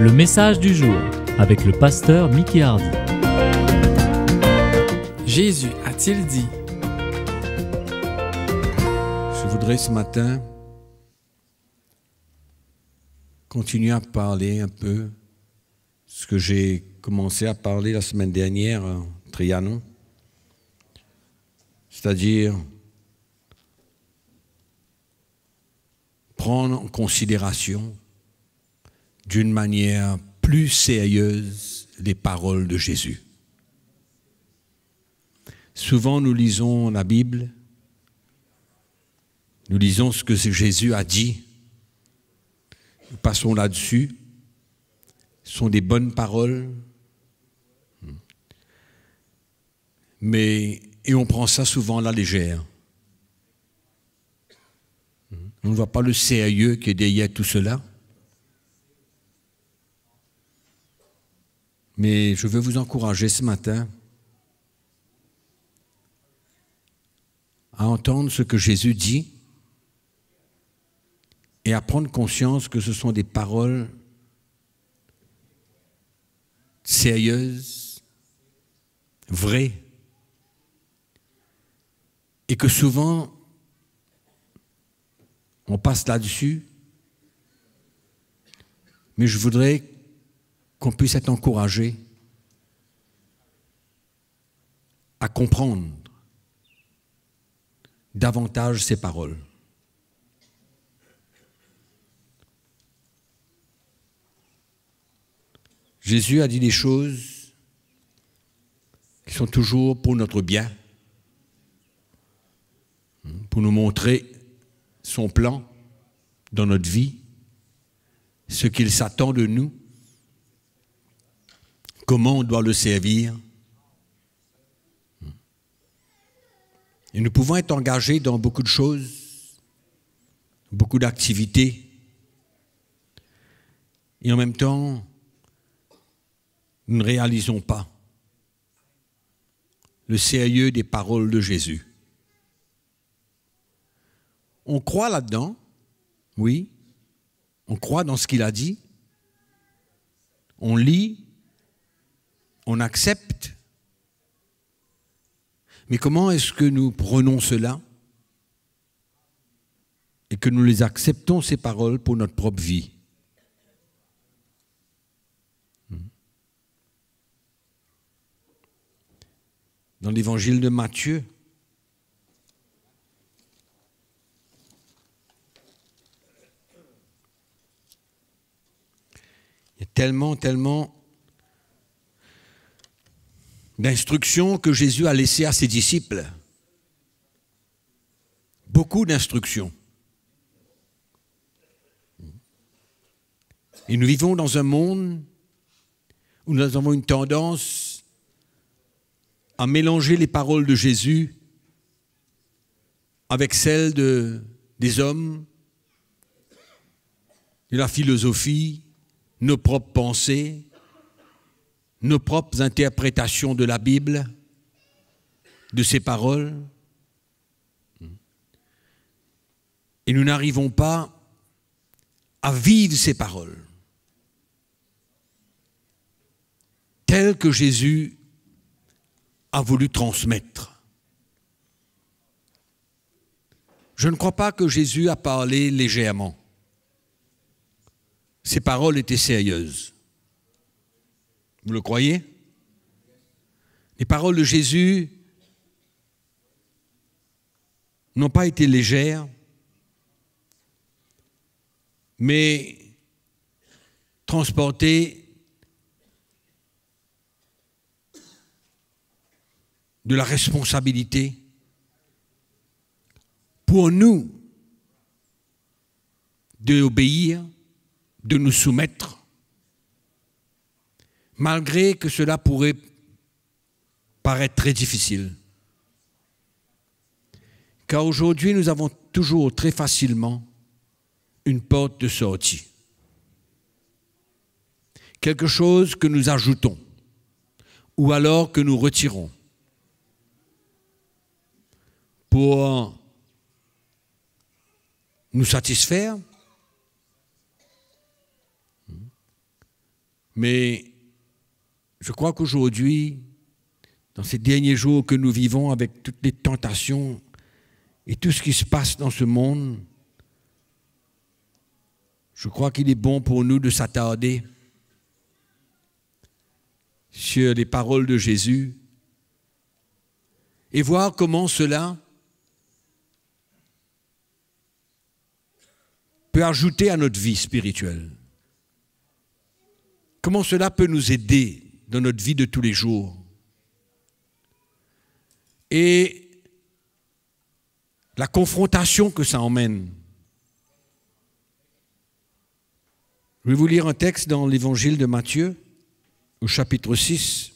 Le message du jour avec le pasteur Mickey Hardy. Jésus a-t-il dit? Je voudrais ce matin continuer à parler un peu ce que j'ai commencé à parler la semaine dernière à Trianon, c'est-à-dire prendre en considération d'une manière plus sérieuse les paroles de Jésus. Souvent nous lisons la Bible, nous lisons ce que Jésus a dit, nous passons là-dessus, ce sont des bonnes paroles, et on prend ça souvent à la légère. On ne voit pas le sérieux qui est derrière tout cela. Mais je veux vous encourager ce matin à entendre ce que Jésus dit et à prendre conscience que ce sont des paroles sérieuses, vraies, et que souvent on passe là-dessus, mais je voudrais qu'on puisse être encouragé à comprendre davantage ces paroles. Jésus a dit des choses qui sont toujours pour notre bien, pour nous montrer son plan dans notre vie, ce qu'il s'attend de nous, comment on doit le servir. Et nous pouvons être engagés dans beaucoup de choses, beaucoup d'activités, et en même temps, nous ne réalisons pas le sérieux des paroles de Jésus. On croit là-dedans, oui, on croit dans ce qu'il a dit, on lit, on accepte, mais comment est-ce que nous prenons cela et que nous les acceptons, ces paroles, pour notre propre vie? Dans l'évangile de Matthieu, il y a tellement d'instructions que Jésus a laissées à ses disciples. Beaucoup d'instructions. Et nous vivons dans un monde où nous avons une tendance à mélanger les paroles de Jésus avec celles des hommes, de la philosophie, nos propres pensées, nos propres interprétations de la Bible, de ses paroles. Et nous n'arrivons pas à vivre ces paroles telles que Jésus a voulu transmettre. Je ne crois pas que Jésus a parlé légèrement. Ses paroles étaient sérieuses. Vous le croyez? Les paroles de Jésus n'ont pas été légères, mais transportées de la responsabilité pour nous d'obéir, de nous soumettre, malgré que cela pourrait paraître très difficile. Car aujourd'hui, nous avons toujours très facilement une porte de sortie. Quelque chose que nous ajoutons, ou alors que nous retirons, pour nous satisfaire, Mais je crois qu'aujourd'hui, dans ces derniers jours que nous vivons avec toutes les tentations et tout ce qui se passe dans ce monde, je crois qu'il est bon pour nous de s'attarder sur les paroles de Jésus et voir comment cela peut ajouter à notre vie spirituelle. Comment cela peut nous aider dans notre vie de tous les jours. Et la confrontation que ça emmène. Je vais vous lire un texte dans l'évangile de Matthieu, au chapitre 6,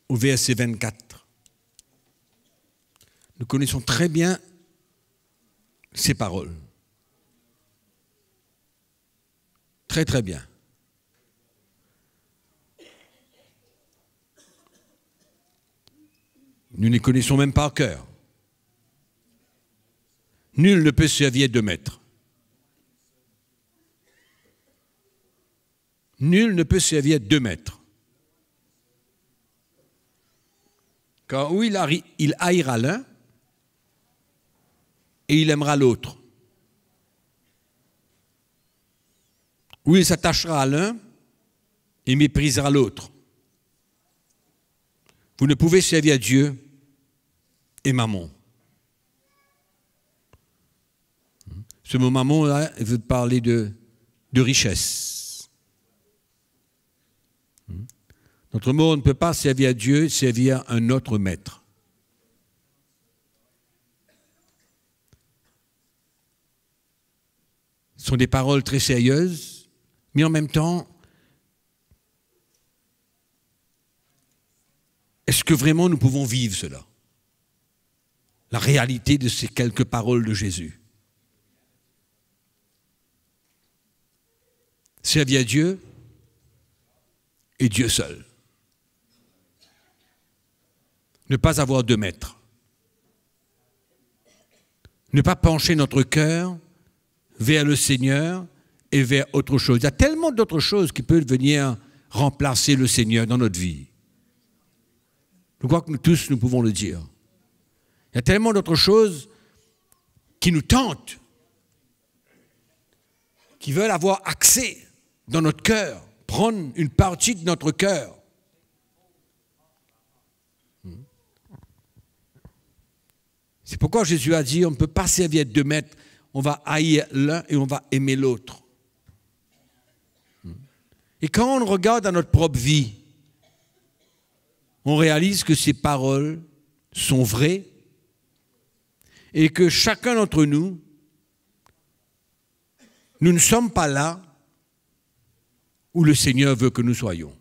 au verset 24. Nous connaissons très bien ces paroles. Très, très bien. Nous ne les connaissons même par cœur. Nul ne peut servir de maître. Nul ne peut servir de maître. Car où il haïra l'un et il aimera l'autre. Ou il s'attachera à l'un et méprisera l'autre. Vous ne pouvez servir Dieu et Mammon. Ce mot Mammon-là veut parler de richesse. Notre mot, on ne peut pas servir Dieu, servir un autre maître. Ce sont des paroles très sérieuses, mais en même temps, est-ce que vraiment nous pouvons vivre cela? La réalité de ces quelques paroles de Jésus. Servir Dieu et Dieu seul. Ne pas avoir de maître. Ne pas pencher notre cœur vers le Seigneur et vers autre chose. Il y a tellement d'autres choses qui peuvent venir remplacer le Seigneur dans notre vie. Je crois que nous tous, nous pouvons le dire. Il y a tellement d'autres choses qui nous tentent, qui veulent avoir accès dans notre cœur, prendre une partie de notre cœur. C'est pourquoi Jésus a dit, on ne peut pas servir de maître, on va haïr l'un et on va aimer l'autre. Et quand on regarde à notre propre vie, on réalise que ces paroles sont vraies et que chacun d'entre nous, nous ne sommes pas là où le Seigneur veut que nous soyons.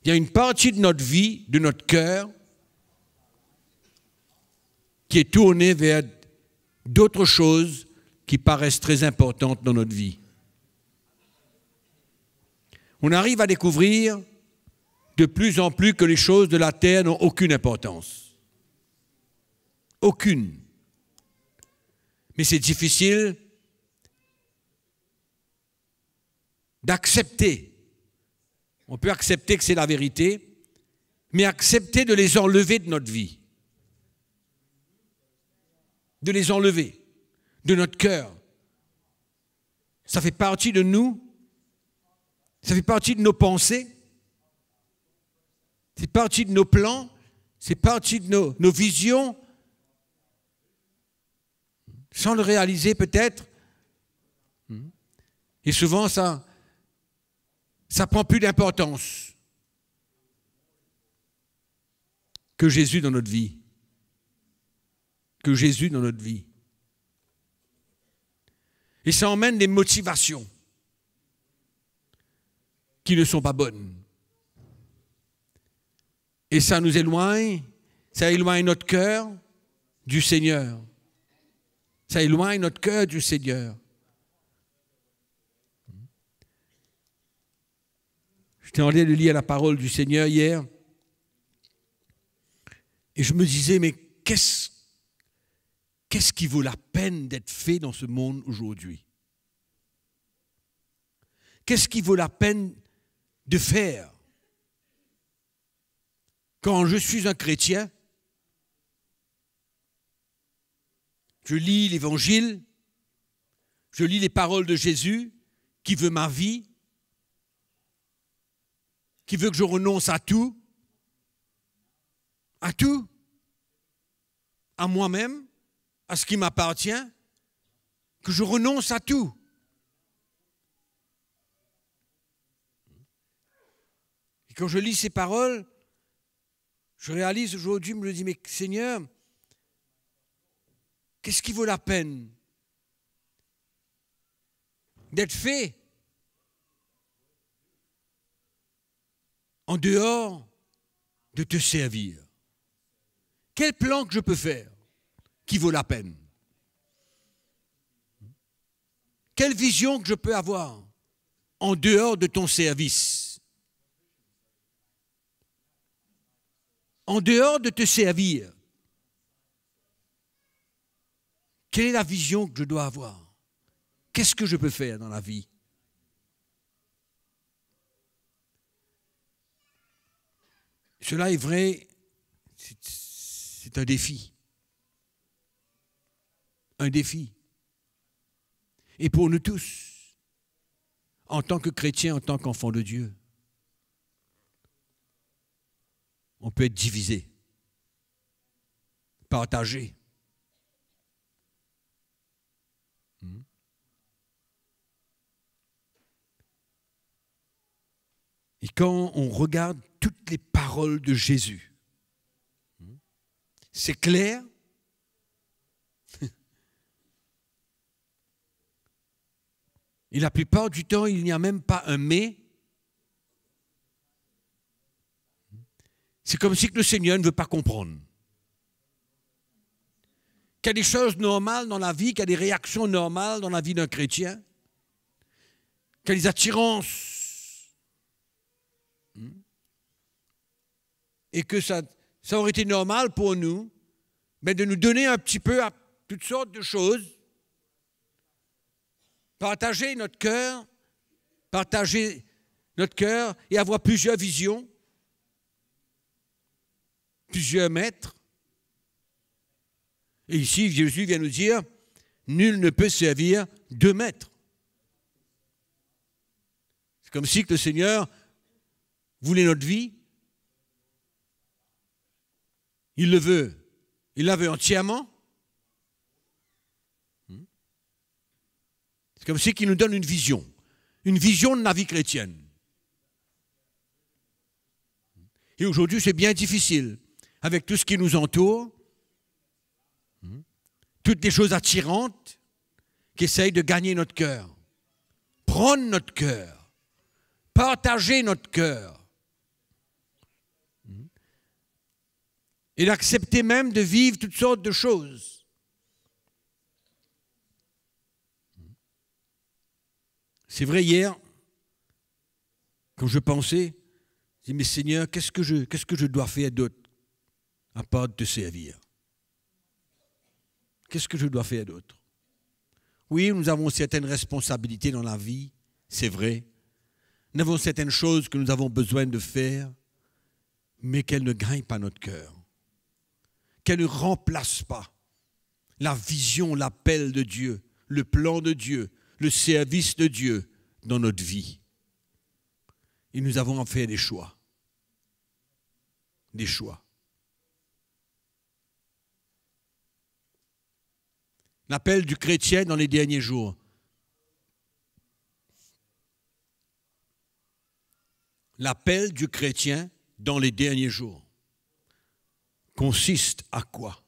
Il y a une partie de notre vie, de notre cœur, qui est tournée vers d'autres choses qui paraissent très importantes dans notre vie. On arrive à découvrir de plus en plus que les choses de la terre n'ont aucune importance. Aucune. Mais c'est difficile d'accepter. On peut accepter que c'est la vérité, mais accepter de les enlever de notre vie. De les enlever de notre cœur. Ça fait partie de nous. Ça fait partie de nos pensées. C'est partie de nos plans. C'est partie de nos visions. Sans le réaliser peut-être. Et souvent, ça prend plus d'importance que Jésus dans notre vie. Que Jésus dans notre vie. Et ça emmène des motivations qui ne sont pas bonnes. Et ça nous éloigne, ça éloigne notre cœur du Seigneur. Ça éloigne notre cœur du Seigneur. J'étais en train de lire la parole du Seigneur hier et je me disais, mais qu'est-ce qui vaut la peine d'être fait dans ce monde aujourd'hui? Qu'est-ce qui vaut la peine de faire? Quand je suis un chrétien, je lis l'Évangile, je lis les paroles de Jésus qui veut ma vie, qui veut que je renonce à tout, à moi-même, à ce qui m'appartient, que je renonce à tout. Et quand je lis ces paroles, je réalise aujourd'hui, je me dis, mais Seigneur, qu'est-ce qui vaut la peine d'être fait en dehors de te servir? Quel plan que je peux faire qui vaut la peine? Quelle vision que je peux avoir en dehors de ton service? En dehors de te servir, quelle est la vision que je dois avoir? Qu'est-ce que je peux faire dans la vie? Cela est vrai, c'est un défi. Un défi. Et pour nous tous, en tant que chrétiens, en tant qu'enfants de Dieu, on peut être divisé, partagé. Et quand on regarde toutes les paroles de Jésus, c'est clair. Et la plupart du temps, il n'y a même pas un mais. C'est comme si le Seigneur ne veut pas comprendre. Qu'il y a des choses normales dans la vie, qu'il y a des réactions normales dans la vie d'un chrétien, qu'il y a des attirances. Et que ça aurait été normal pour nous, mais de nous donner un petit peu à toutes sortes de choses, partager notre cœur et avoir plusieurs visions, plusieurs maîtres. Et ici, Jésus vient nous dire, nul ne peut servir deux maîtres. C'est comme si le Seigneur voulait notre vie. Il le veut. Il la veut entièrement. C'est comme si qu'il nous donne une vision de la vie chrétienne. Et aujourd'hui, c'est bien difficile, avec tout ce qui nous entoure, toutes les choses attirantes qui essayent de gagner notre cœur, prendre notre cœur, partager notre cœur, et d'accepter même de vivre toutes sortes de choses. C'est vrai, hier, quand je pensais, je dis, mais Seigneur, qu'est-ce que je dois faire d'autre à part de te servir? Qu'est-ce que je dois faire d'autre? Oui, nous avons certaines responsabilités dans la vie, c'est vrai. Nous avons certaines choses que nous avons besoin de faire, mais qu'elles ne gagnent pas notre cœur. Qu'elles ne remplacent pas la vision, l'appel de Dieu, le plan de Dieu, le service de Dieu dans notre vie. Et nous avons à faire des choix. Des choix. L'appel du chrétien dans les derniers jours. L'appel du chrétien dans les derniers jours consiste à quoi?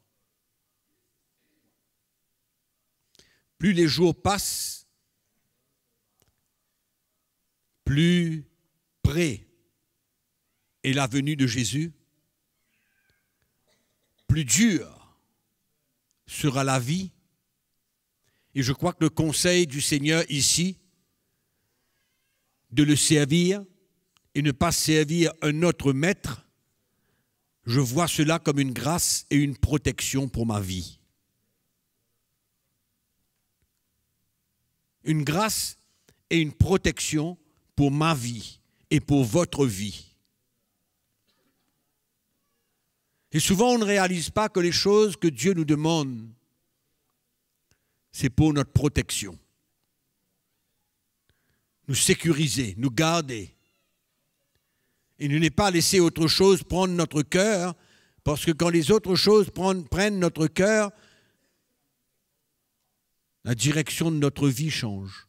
Plus les jours passent, plus près est la venue de Jésus, plus dure sera la vie. Et je crois que le conseil du Seigneur ici, de le servir et ne pas servir un autre maître, je vois cela comme une grâce et une protection pour ma vie. Une grâce et une protection pour ma vie et pour votre vie. Et souvent, on ne réalise pas que les choses que Dieu nous demande, c'est pour notre protection. Nous sécuriser, nous garder. Et ne pas laisser autre chose prendre notre cœur, parce que quand les autres choses prennent notre cœur, la direction de notre vie change.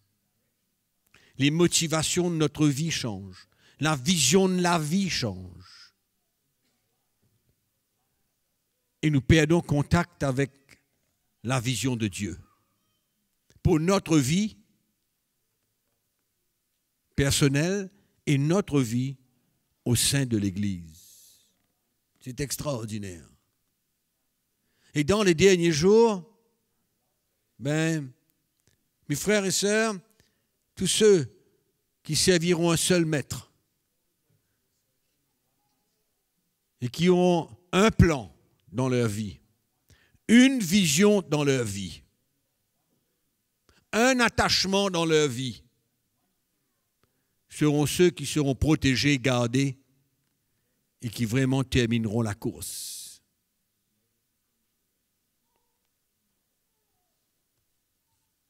Les motivations de notre vie changent. La vision de la vie change. Et nous perdons contact avec la vision de Dieu. Pour notre vie personnelle et notre vie au sein de l'Église. C'est extraordinaire. Et dans les derniers jours, mes frères et sœurs, tous ceux qui serviront un seul maître et qui ont un plan dans leur vie, une vision dans leur vie, un attachement dans leur vie, seront ceux qui seront protégés, gardés et qui vraiment termineront la course.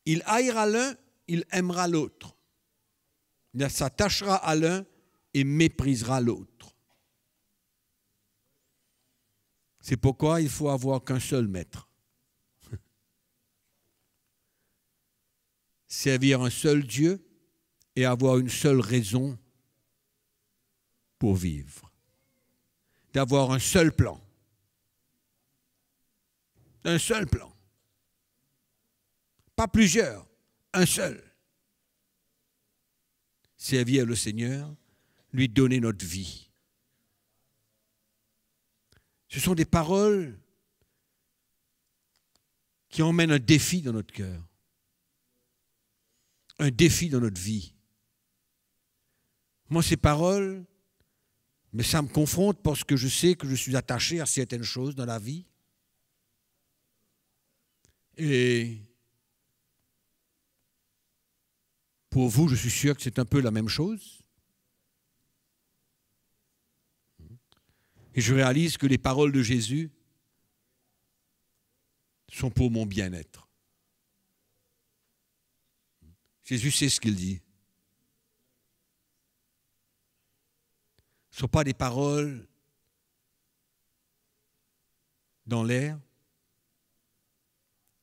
Il haïra l'un, il aimera l'autre. Il s'attachera à l'un et méprisera l'autre. C'est pourquoi il faut avoir qu'un seul maître. Servir un seul Dieu et avoir une seule raison pour vivre. D'avoir un seul plan. Un seul plan. Pas plusieurs, un seul. Servir le Seigneur, lui donner notre vie. Ce sont des paroles qui emmènent un défi dans notre cœur. Un défi dans notre vie. Moi, ces paroles, mais ça me confronte parce que je sais que je suis attaché à certaines choses dans la vie. Et pour vous, je suis sûr que c'est un peu la même chose. Et je réalise que les paroles de Jésus sont pour mon bien-être. Jésus sait ce qu'il dit. Ce ne sont pas des paroles dans l'air,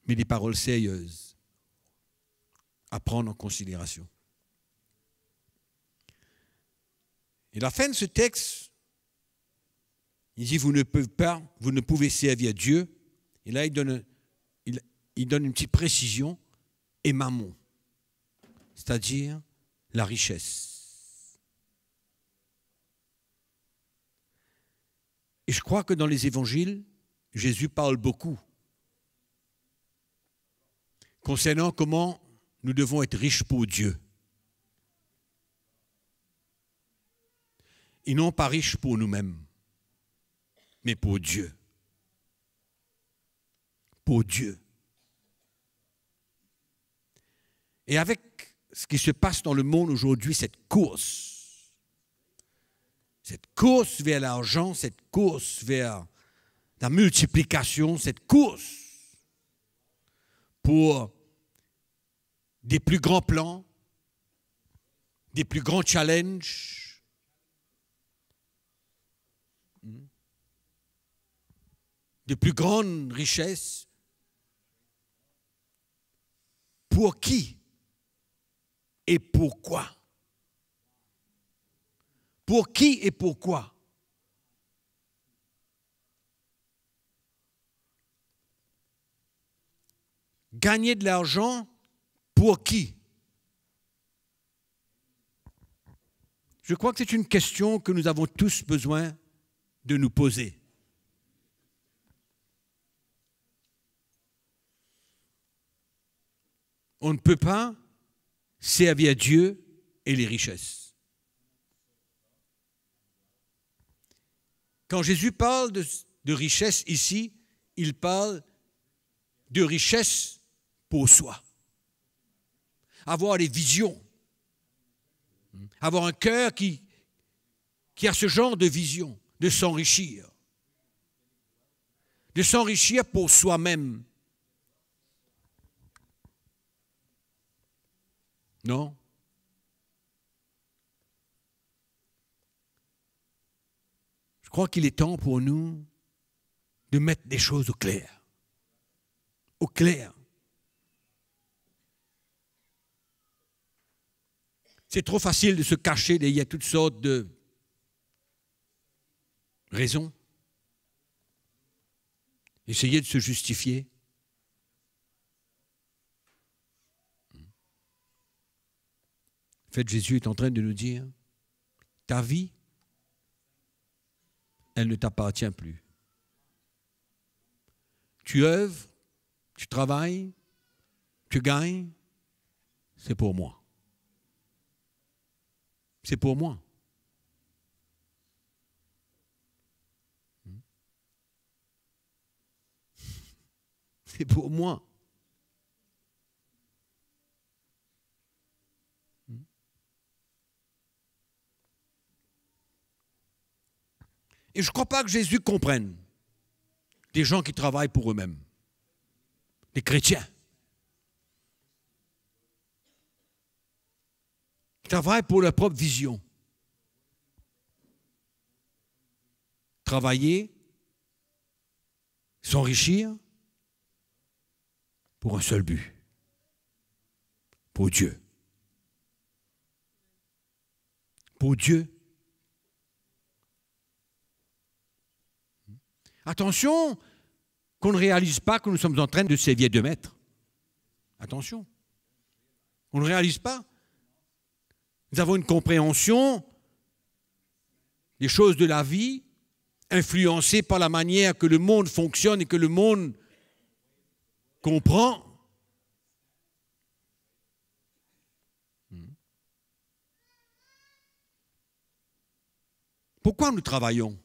mais des paroles sérieuses à prendre en considération. Et la fin de ce texte, il dit, vous ne pouvez servir Dieu. Et là, il donne une petite précision, et mammon, c'est-à-dire la richesse. Et je crois que dans les évangiles, Jésus parle beaucoup concernant comment nous devons être riches pour Dieu. Et non pas riches pour nous-mêmes, mais pour Dieu. Pour Dieu. Et avec ce qui se passe dans le monde aujourd'hui, cette course vers l'argent, cette course vers la multiplication, cette course pour des plus grands plans, des plus grands challenges, de plus grandes richesses. Pour qui et pourquoi? Pour qui et pourquoi? Gagner de l'argent, pour qui? Je crois que c'est une question que nous avons tous besoin de nous poser. On ne peut pas servir Dieu et les richesses. Quand Jésus parle de richesse ici, il parle de richesse pour soi. Avoir des visions. Avoir un cœur qui a ce genre de vision, de s'enrichir. De s'enrichir pour soi-même. Non? Je crois qu'il est temps pour nous de mettre des choses au clair. Au clair. C'est trop facile de se cacher derrière toutes sortes de raisons. Essayer de se justifier. En fait, Jésus est en train de nous dire, ta vie, elle ne t'appartient plus. Tu œuvres, tu travailles, tu gagnes, c'est pour moi. C'est pour moi. C'est pour moi. Et je ne crois pas que Jésus comprenne des gens qui travaillent pour eux-mêmes, des chrétiens. Qui travaillent pour leur propre vision. Travailler, s'enrichir pour un seul but, pour Dieu. Pour Dieu. Attention qu'on ne réalise pas que nous sommes en train de sévir de maître. Attention. On ne réalise pas. Nous avons une compréhension des choses de la vie influencée par la manière que le monde fonctionne et que le monde comprend. Pourquoi nous travaillons?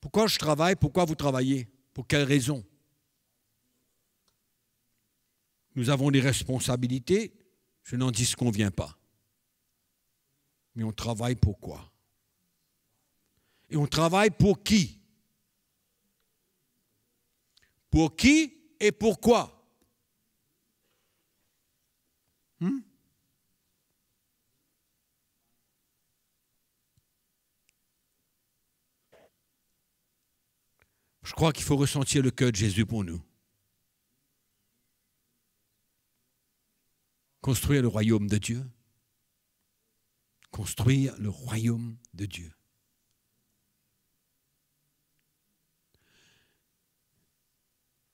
Pourquoi je travaille? Pourquoi vous travaillez? Pour quelle raison? Nous avons des responsabilités, je n'en disconviens pas. Mais on travaille pour quoi? Et on travaille pour qui? Pour qui et pourquoi? Je crois qu'il faut ressentir le cœur de Jésus pour nous. Construire le royaume de Dieu. Construire le royaume de Dieu.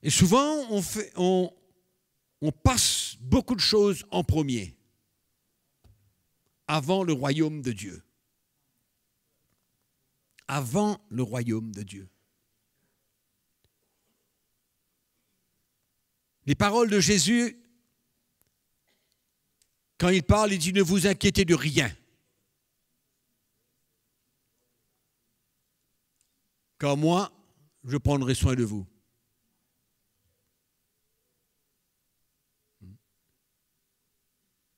Et souvent, on passe beaucoup de choses en premier, avant le royaume de Dieu. Avant le royaume de Dieu. Les paroles de Jésus, quand il parle, il dit « Ne vous inquiétez de rien ». Car moi, je prendrai soin de vous.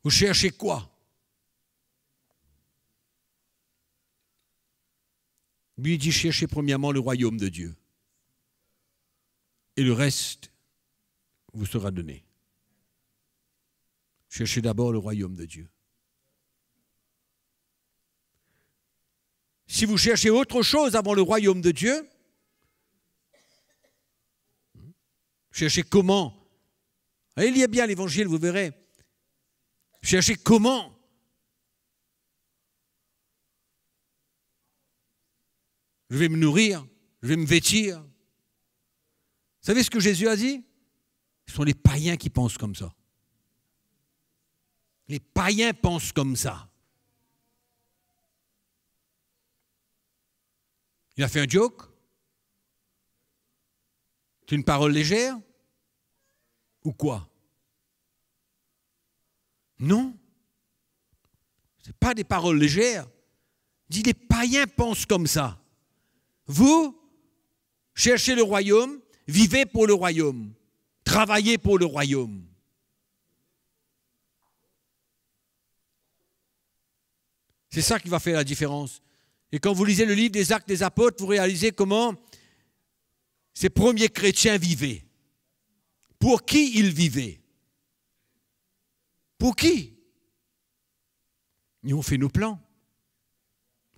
Vous cherchez quoi? Lui il dit cherchez premièrement le royaume de Dieu. Et le reste vous sera donné. Cherchez d'abord le royaume de Dieu. Si vous cherchez autre chose avant le royaume de Dieu, cherchez comment? Allez lire bien l'évangile, vous verrez. Cherchez comment? Je vais me nourrir, je vais me vêtir. Vous savez ce que Jésus a dit? Ce sont les païens qui pensent comme ça. Les païens pensent comme ça. Il a fait un joke? C'est une parole légère? Ou quoi? Non. Ce n'est pas des paroles légères. Il dit les païens pensent comme ça. Vous, cherchez le royaume, vivez pour le royaume, travaillez pour le royaume. C'est ça qui va faire la différence. Et quand vous lisez le livre des Actes des Apôtres, vous réalisez comment ces premiers chrétiens vivaient. Pour qui ils vivaient? Pour qui? Et on fait nos plans.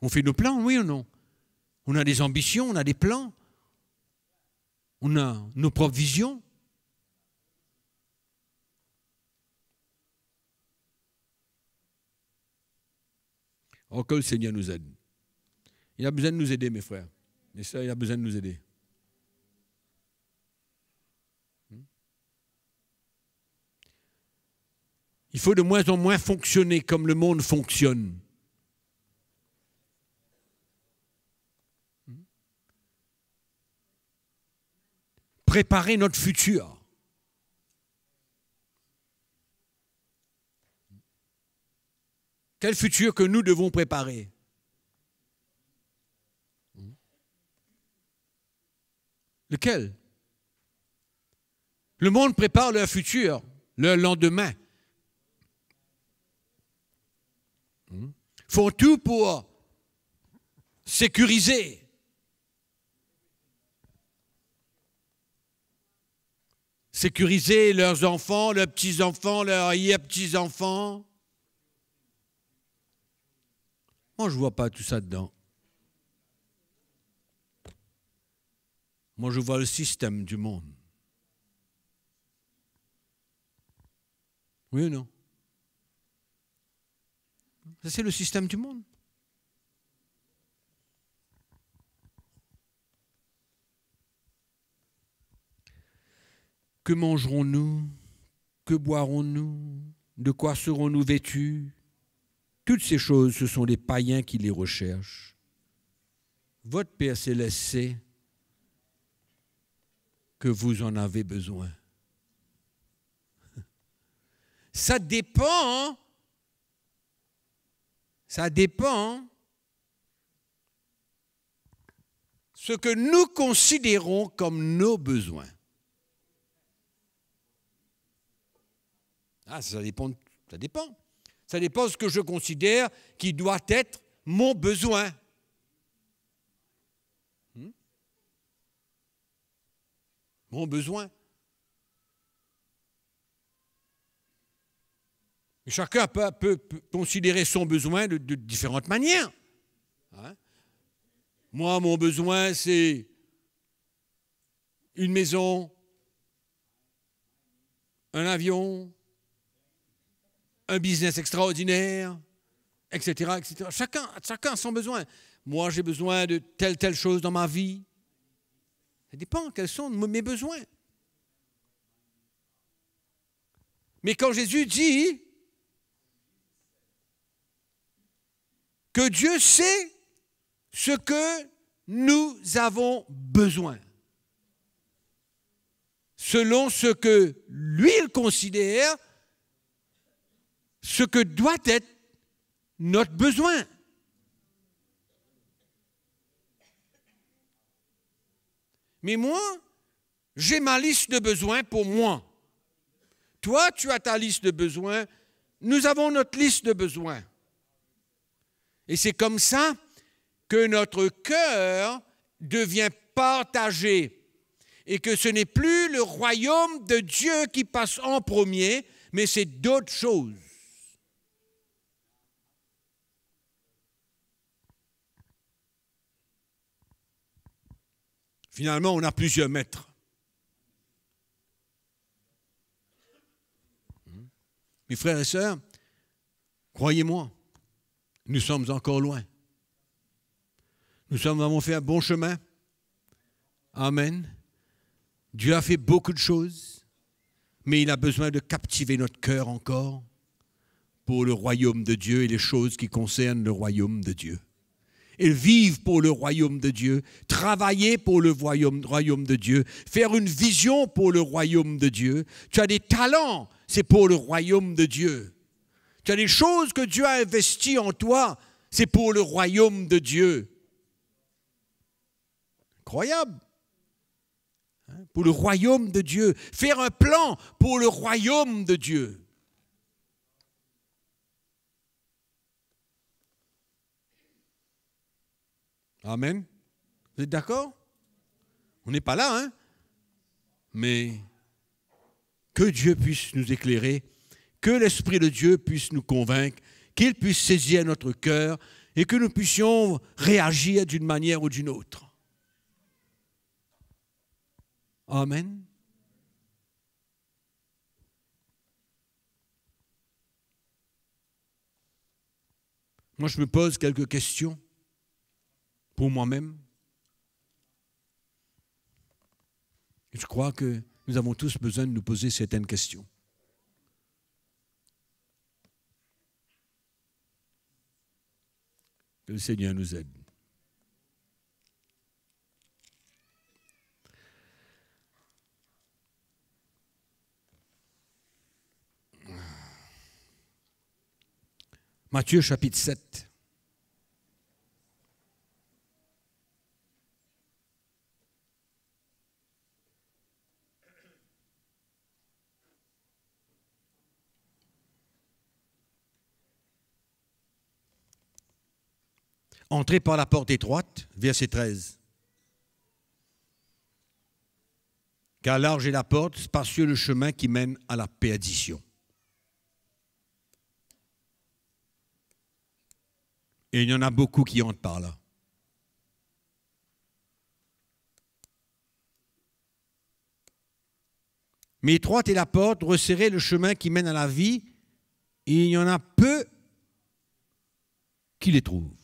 On fait nos plans, oui ou non? On a des ambitions, on a des plans. On a nos propres visions. Oh, que le Seigneur nous aide. Il a besoin de nous aider, mes frères. Et ça, il a besoin de nous aider. Il faut de moins en moins fonctionner comme le monde fonctionne. Préparer notre futur. Quel futur que nous devons préparer? Lequel? Le monde prépare leur futur, leur lendemain. Font tout pour sécuriser. Sécuriser leurs enfants, leurs petits-enfants, leurs arrière-petits-enfants. Moi, je ne vois pas tout ça dedans. Moi, je vois le système du monde. Oui ou non? Ça, c'est le système du monde. Que mangerons-nous? Que boirons-nous? De quoi serons-nous vêtus? Toutes ces choses, ce sont les païens qui les recherchent. Votre Père Céleste sait que vous en avez besoin. Ça dépend. Ça dépend ce que nous considérons comme nos besoins. Ah, ça dépend. Ça dépend. Ça dépend de ce que je considère qui doit être mon besoin. Mon besoin. Chacun peut considérer son besoin de différentes manières. Hein? Moi, mon besoin, c'est une maison, un avion, un business extraordinaire, etc., etc. Chacun a son besoin. Moi, j'ai besoin de telle chose dans ma vie. Ça dépend, quels sont mes besoins. Mais quand Jésus dit que Dieu sait ce que nous avons besoin, selon ce que lui, il considère, ce que doit être notre besoin. Mais moi, j'ai ma liste de besoins pour moi. Toi, tu as ta liste de besoins. Nous avons notre liste de besoins. Et c'est comme ça que notre cœur devient partagé et que ce n'est plus le royaume de Dieu qui passe en premier, mais c'est d'autres choses. Finalement, on a plusieurs maîtres. Mes frères et sœurs, croyez-moi, nous sommes encore loin. Nous avons fait un bon chemin. Amen. Dieu a fait beaucoup de choses, mais il a besoin de captiver notre cœur encore pour le royaume de Dieu et les choses qui concernent le royaume de Dieu. Et vivre pour le royaume de Dieu, travailler pour le royaume de Dieu, faire une vision pour le royaume de Dieu. Tu as des talents, c'est pour le royaume de Dieu. Tu as des choses que Dieu a investies en toi, c'est pour le royaume de Dieu. Incroyable. Pour le royaume de Dieu. Faire un plan pour le royaume de Dieu. Amen. Vous êtes d'accord? On n'est pas là, hein? Mais que Dieu puisse nous éclairer, que l'Esprit de Dieu puisse nous convaincre, qu'il puisse saisir notre cœur et que nous puissions réagir d'une manière ou d'une autre. Amen. Moi, je me pose quelques questions pour moi-même. Je crois que nous avons tous besoin de nous poser certaines questions. Que le Seigneur nous aide. Matthieu chapitre 7. Entrez par la porte étroite, verset 13. Car large est la porte, spacieux le chemin qui mène à la perdition. Et il y en a beaucoup qui entrent par là. Mais étroite est la porte, resserré le chemin qui mène à la vie, et il y en a peu qui les trouvent.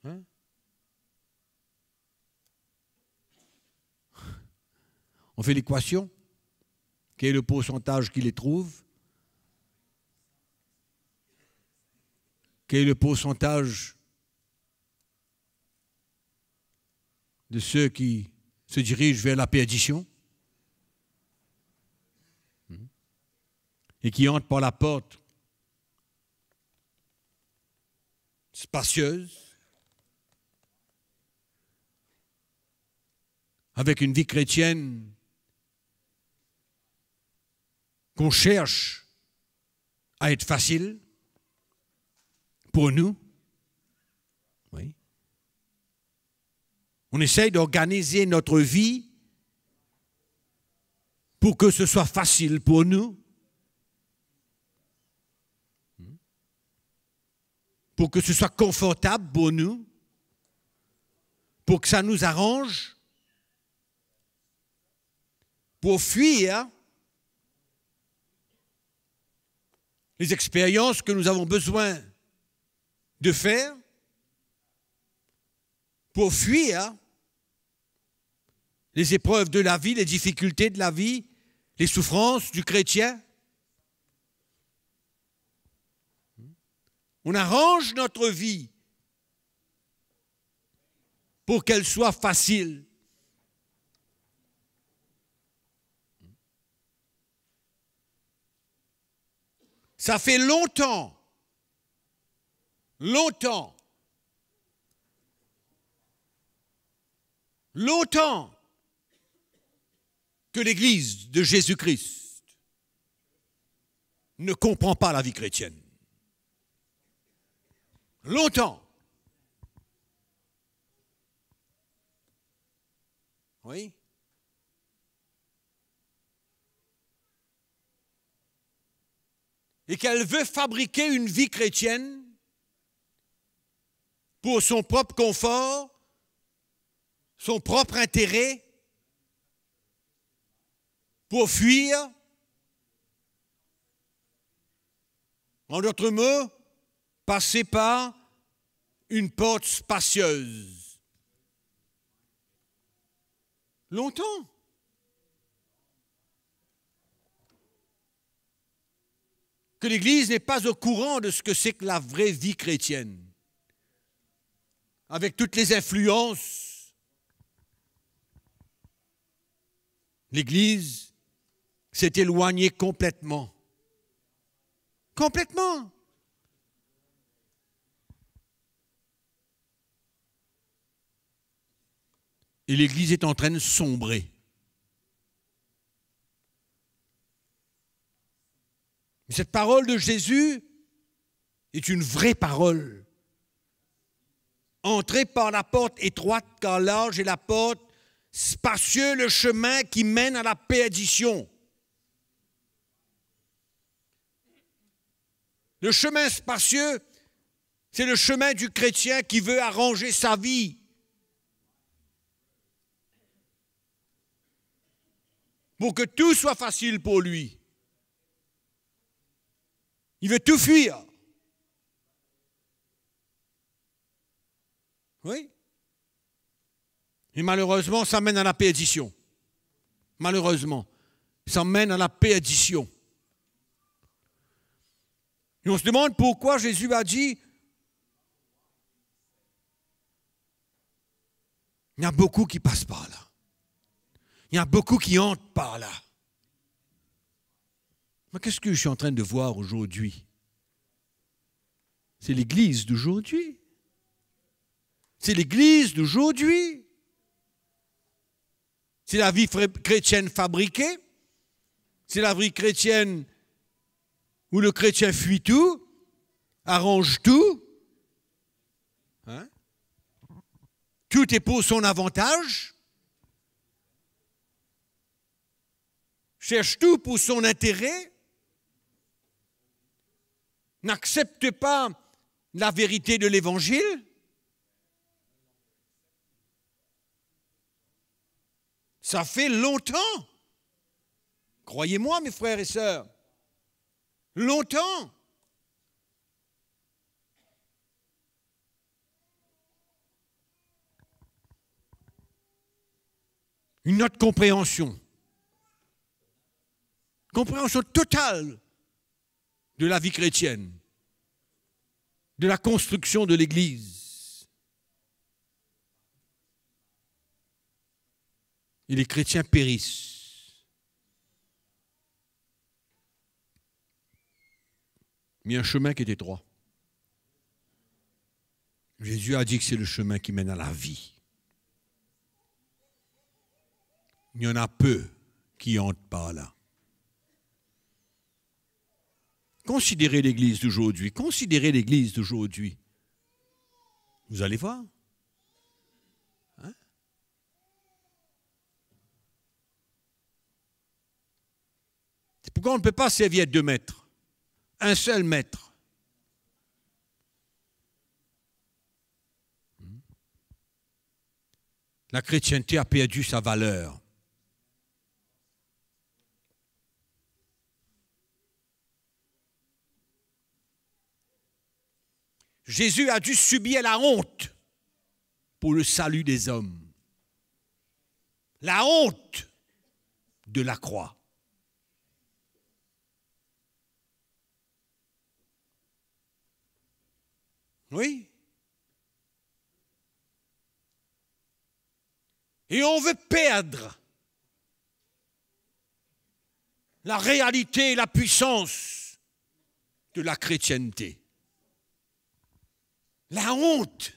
Hein? On fait l'équation. Quel est le pourcentage qui les trouve? Quel est le pourcentage de ceux qui se dirigent vers la perdition et qui entrent par la porte spacieuse, avec une vie chrétienne qu'on cherche à être facile pour nous? Oui. On essaye d'organiser notre vie pour que ce soit facile pour nous, pour que ce soit confortable pour nous, pour que ça nous arrange, pour fuir les expériences que nous avons besoin de faire, pour fuir les épreuves de la vie, les difficultés de la vie, les souffrances du chrétien. On arrange notre vie pour qu'elle soit facile. Ça fait longtemps que l'Église de Jésus-Christ ne comprend pas la vie chrétienne. Longtemps. Oui. Et qu'elle veut fabriquer une vie chrétienne pour son propre confort, son propre intérêt, pour fuir. En d'autres mots, passer par une porte spacieuse. Longtemps. Que l'Église n'est pas au courant de ce que c'est que la vraie vie chrétienne, avec toutes les influences. L'Église s'est éloignée complètement. Complètement. Et l'Église est en train de sombrer. Mais cette parole de Jésus est une vraie parole. Entrez par la porte étroite, car large est la porte, spacieux le chemin qui mène à la perdition. Le chemin spacieux, c'est le chemin du chrétien qui veut arranger sa vie. Pour que tout soit facile pour lui. Il veut tout fuir. Oui. Et malheureusement, ça mène à la perdition. Malheureusement, ça mène à la perdition. Et on se demande pourquoi Jésus a dit, il y a beaucoup qui passent par là. Il y a beaucoup qui entrent par là. Mais qu'est-ce que je suis en train de voir aujourd'hui? C'est l'Église d'aujourd'hui. C'est l'Église d'aujourd'hui. C'est la vie chrétienne fabriquée. C'est la vie chrétienne où le chrétien fuit tout, arrange tout. Hein? Tout est pour son avantage. Cherche tout pour son intérêt. N'accepte pas la vérité de l'Évangile. Ça fait longtemps. Croyez-moi, mes frères et sœurs. Longtemps. Une autre compréhension. Compréhension totale de la vie chrétienne, de la construction de l'Église. Et les chrétiens périssent. Mais il y a un chemin qui est étroit. Jésus a dit que c'est le chemin qui mène à la vie. Il y en a peu qui entrent par là. Considérez l'Église d'aujourd'hui. Considérez l'Église d'aujourd'hui. Vous allez voir. Hein? C'est pourquoi on ne peut pas servir 2 maîtres. Un seul maître. La chrétienté a perdu sa valeur. Jésus a dû subir la honte pour le salut des hommes. La honte de la croix. Oui. Et on veut perdre la réalité et la puissance de la chrétienté. La honte.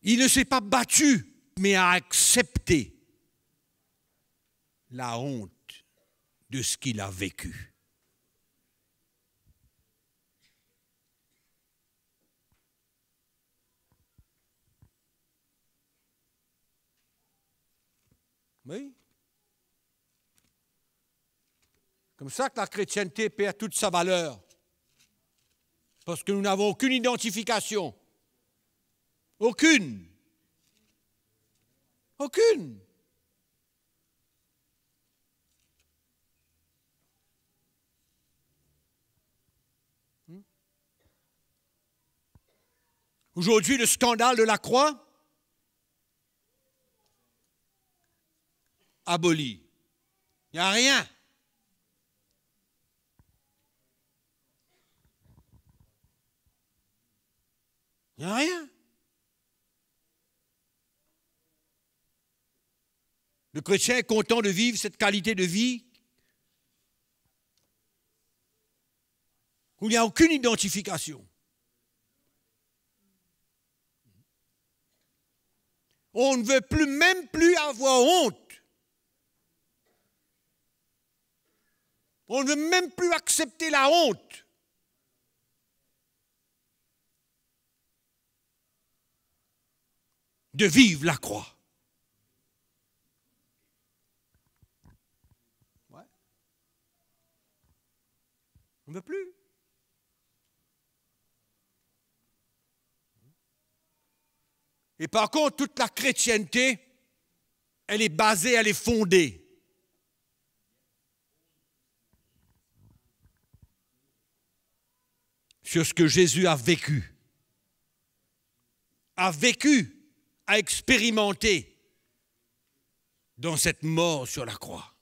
Il ne s'est pas battu, mais a accepté la honte de ce qu'il a vécu. Oui. Comme ça que la chrétienté perd toute sa valeur. Parce que nous n'avons aucune identification. Aucune. Aucune. Aujourd'hui, le scandale de la croix aboli. Il n'y a rien. Il n'y a rien. Le chrétien est content de vivre cette qualité de vie où il n'y a aucune identification. On ne veut plus, même plus avoir honte. On ne veut même plus accepter la honte de vivre la croix. Ouais. On ne veut plus. Et par contre, toute la chrétienté, elle est basée, elle est fondée sur ce que Jésus a vécu, a expérimenté dans cette mort sur la croix.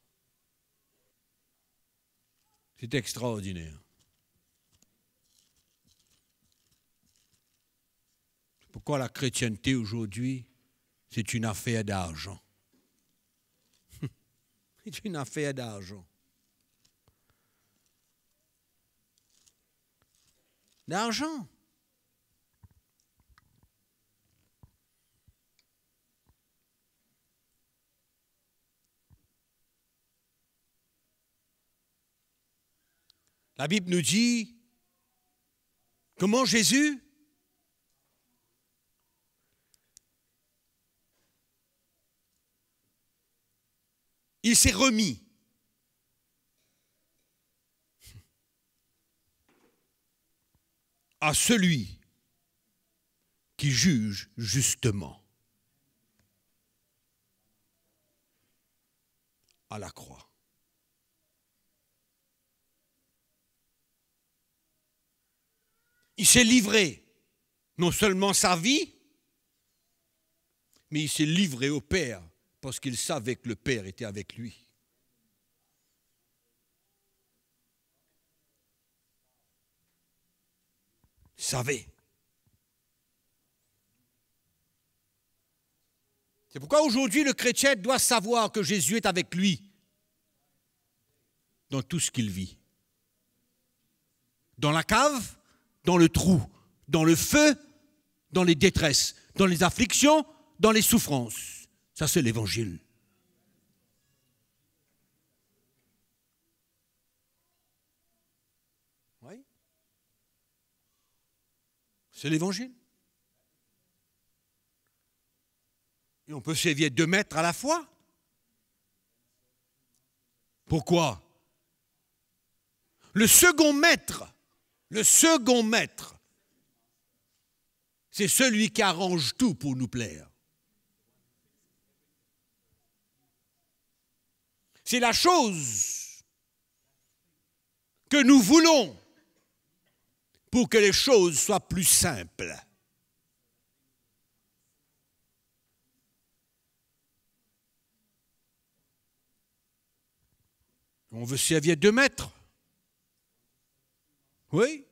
C'est extraordinaire. Pourquoi la chrétienté aujourd'hui, c'est une affaire d'argent. C'est une affaire d'argent. D'argent. La Bible nous dit comment Jésus il s'est remis à celui qui juge justement à la croix. Il s'est livré non seulement sa vie, mais il s'est livré au Père parce qu'il savait que le Père était avec lui. Il savait. C'est pourquoi aujourd'hui le chrétien doit savoir que Jésus est avec lui dans tout ce qu'il vit. Dans la cave, dans le trou, dans le feu, dans les détresses, dans les afflictions, dans les souffrances. Ça, c'est l'évangile. Oui. C'est l'évangile. Et on peut sévir 2 mètres à la fois. Pourquoi? Le second maître, c'est celui qui arrange tout pour nous plaire. C'est la chose que nous voulons pour que les choses soient plus simples. On veut servir 2 mètres. Oui.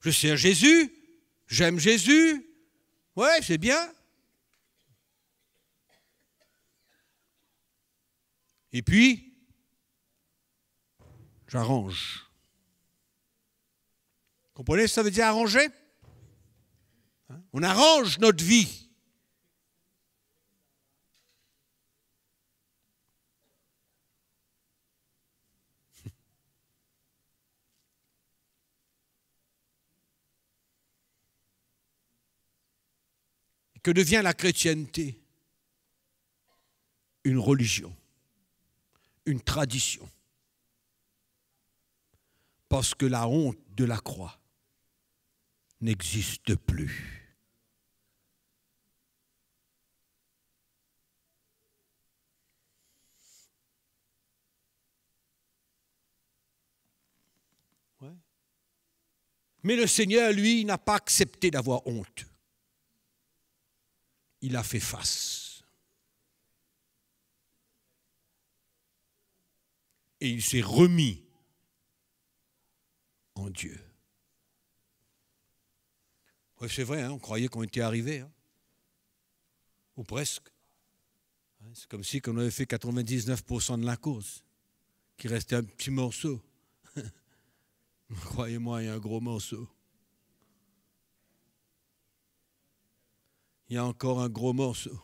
Je sers Jésus, j'aime Jésus. Oui, c'est bien. Et puis, j'arrange. Comprenez ce que ça veut dire arranger? On arrange notre vie. Que devient la chrétienté? Une religion, une tradition. Parce que la honte de la croix n'existe plus. Ouais. Mais le Seigneur, lui, n'a pas accepté d'avoir honte. Il a fait face. Et il s'est remis en Dieu. Oui, c'est vrai, hein, on croyait qu'on était arrivé. Hein. Ou presque. C'est comme si on avait fait 99% de la course, qu'il restait un petit morceau. Croyez-moi, il y a un gros morceau. Il y a encore un gros morceau.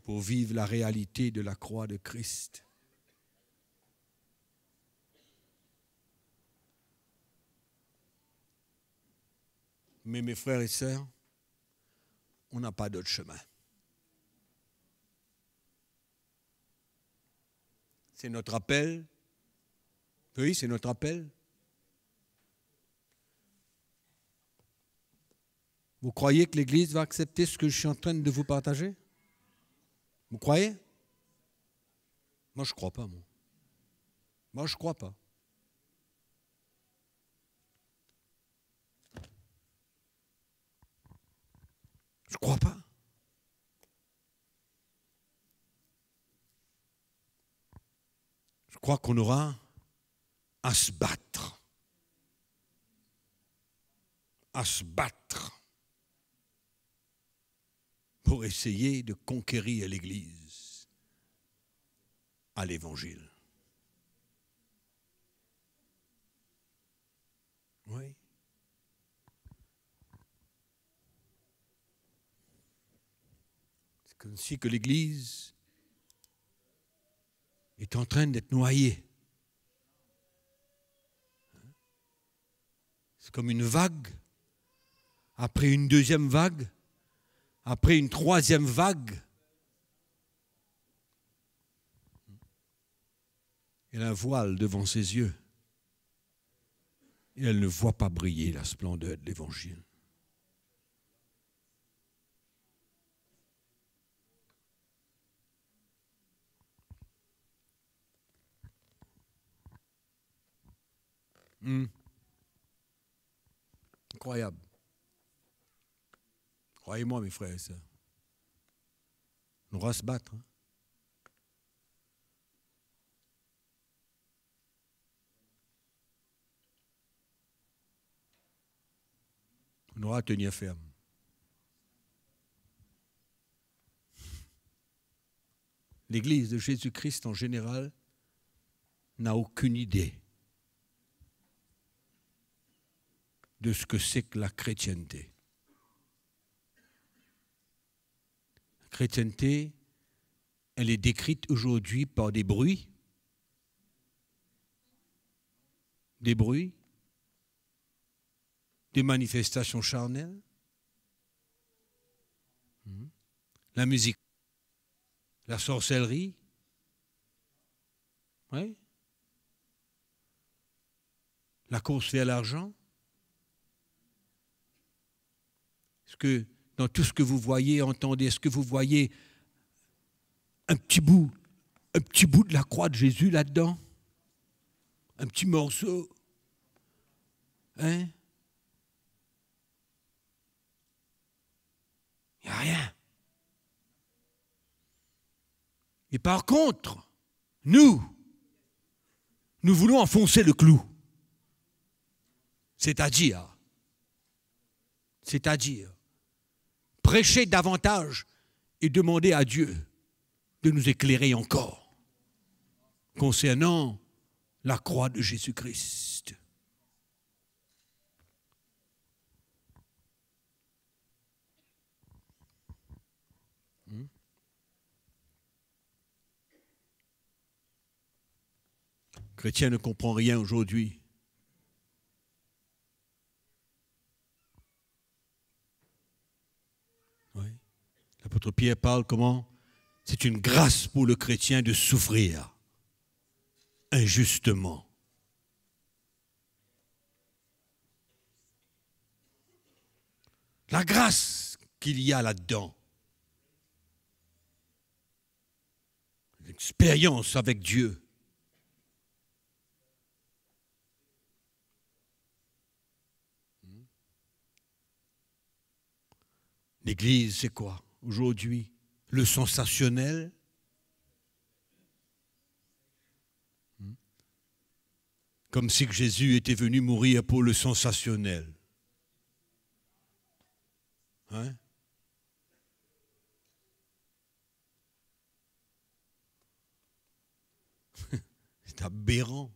Pour vivre la réalité de la croix de Christ. Mais mes frères et sœurs, on n'a pas d'autre chemin. C'est notre appel. Oui, c'est notre appel. Vous croyez que l'Église va accepter ce que je suis en train de vous partager? Vous croyez? Moi, je ne crois pas, moi. Moi, je ne crois pas. Je ne crois pas. Je crois qu'on aura à se battre. À se battre pour essayer de conquérir l'Église à l'Évangile. Oui. C'est comme si que l'Église est en train d'être noyée. C'est comme une vague, après une deuxième vague, après une troisième vague. Elle a un voile devant ses yeux. Et elle ne voit pas briller la splendeur de l'Évangile. Incroyable. Croyez-moi, mes frères et sœurs. On va se battre. On aura à tenir ferme. L'Église de Jésus-Christ en général n'a aucune idée de ce que c'est que la chrétienté. La chrétienté, elle est décrite aujourd'hui par des bruits, des manifestations charnelles, la musique, la sorcellerie, oui, la course vers l'argent. Est-ce que dans tout ce que vous voyez, entendez, est-ce que vous voyez un petit bout de la croix de Jésus là-dedans? Un petit morceau? Hein? Il n'y a rien. Et par contre, nous voulons enfoncer le clou. C'est-à-dire, prêcher davantage et demander à Dieu de nous éclairer encore concernant la croix de Jésus-Christ. Le chrétien ne comprend rien aujourd'hui. Oui. L'apôtre Pierre parle comment c'est une grâce pour le chrétien de souffrir injustement. La grâce qu'il y a là-dedans. L'expérience avec Dieu. L'Église, c'est quoi aujourd'hui? Le sensationnel? Comme si Jésus était venu mourir pour le sensationnel. Hein? C'est aberrant.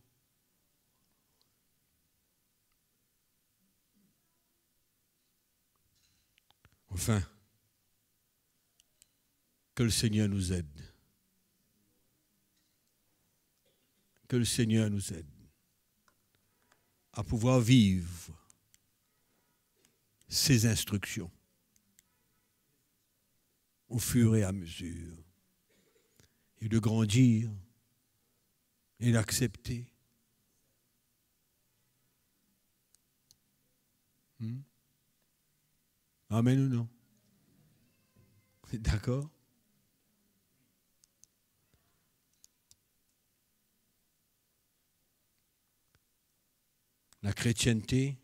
Enfin, que le Seigneur nous aide. Que le Seigneur nous aide à pouvoir vivre ses instructions au fur et à mesure, et de grandir et d'accepter. Amen ou non? D'accord? La chrétienté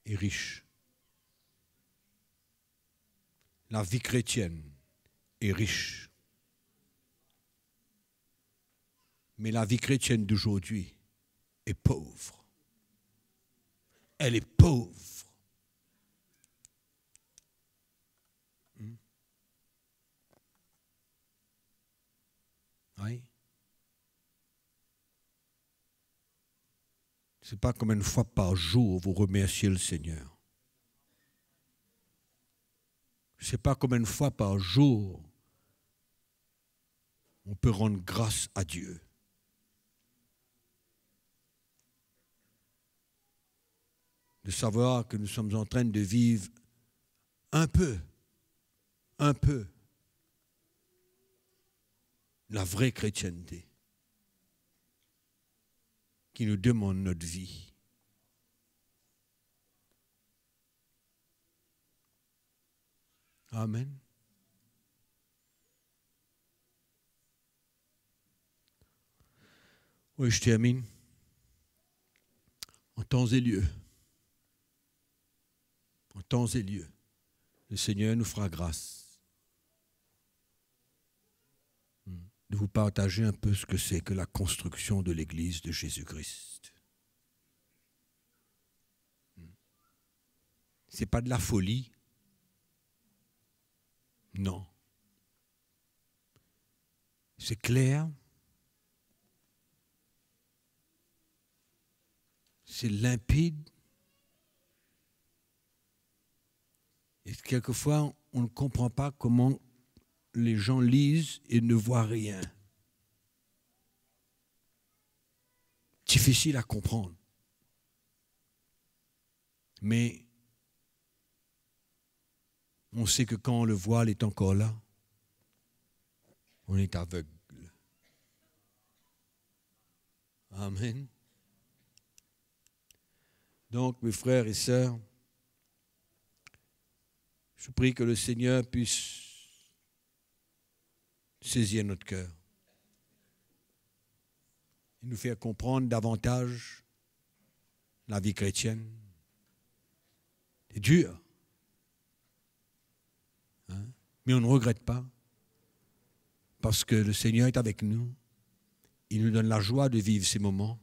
est riche. La vie chrétienne est riche. Mais la vie chrétienne d'aujourd'hui est pauvre. Elle est pauvre. Oui. Ce n'est pas comme une fois par jour vous remerciez le Seigneur. Ce n'est pas comme une fois par jour on peut rendre grâce à Dieu. De savoir que nous sommes en train de vivre un peu, la vraie chrétienté qui nous demande notre vie. Amen. Oui, je termine. En temps et lieu. En temps et lieu. Le Seigneur nous fera grâce de vous partager un peu ce que c'est que la construction de l'Église de Jésus-Christ. Ce n'est pas de la folie. Non. C'est clair. C'est limpide. Et quelquefois, on ne comprend pas comment les gens lisent et ne voient rien. Difficile à comprendre. Mais on sait que quand le voile est encore là, on est aveugle. Amen. Donc, mes frères et sœurs, je prie que le Seigneur puisse saisir notre cœur et nous faire comprendre davantage la vie chrétienne. C'est dur, hein? Mais on ne regrette pas parce que le Seigneur est avec nous. Il nous donne la joie de vivre ces moments.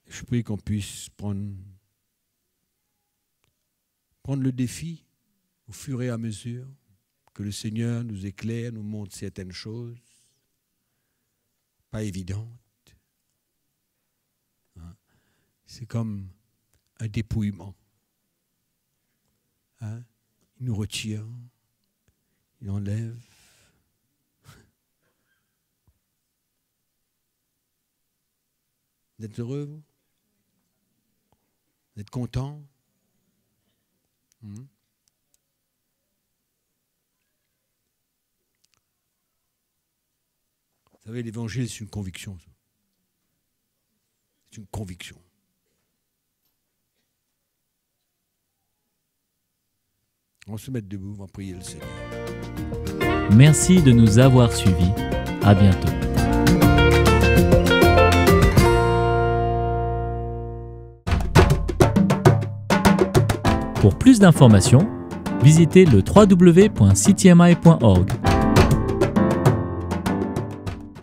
Je prie qu'on puisse prendre le défi au fur et à mesure que le Seigneur nous éclaire, nous montre certaines choses pas évidentes. Hein? C'est comme un dépouillement. Hein? Il nous retire, il enlève. Vous êtes heureux, vous? Vous êtes content? Vous savez, l'évangile, c'est une conviction. C'est une conviction. On va se mettre debout, on va prier le Seigneur. Merci de nous avoir suivis. À bientôt. Pour plus d'informations, visitez le www.ctmi.org.